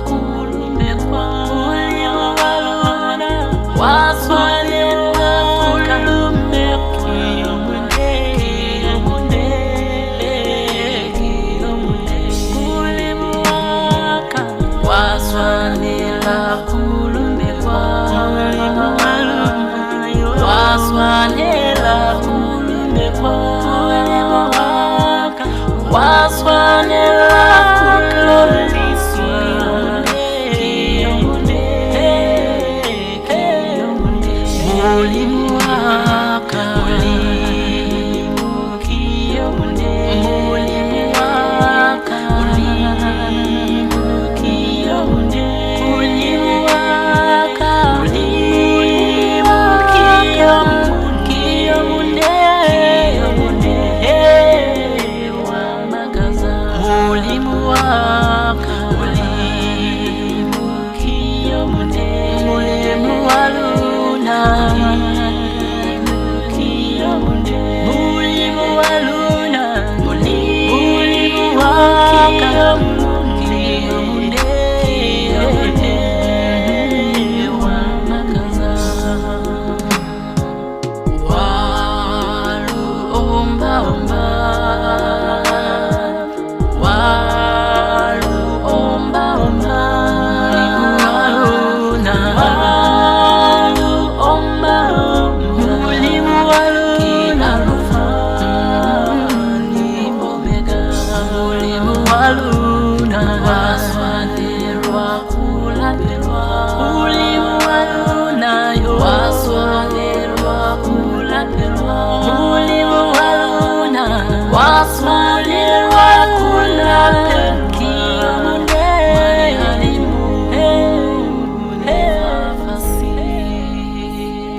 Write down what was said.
kulumekwa mulimu waluna waswanira kulumekwa mulimu waka waswanira kulumekwa mulimu waluna waswanira kulumekwa mulimu waka waswanira mulimu waka mulimu kiyomunde mulimu waka mulimu kiyomunde mulimu waka mulimu kiyomunde wamagaza mulimu waka mulimu kiyomunde mulimu waluna mulimu waluna mulimu waka wamagaza walu omba omba walu omba omba waluna walu omba mulimu waluna alfani omega mulimu waluna waswanirwa kulapirwa mulimu waluna yo waswanirwa kulapirwa mulimu waluna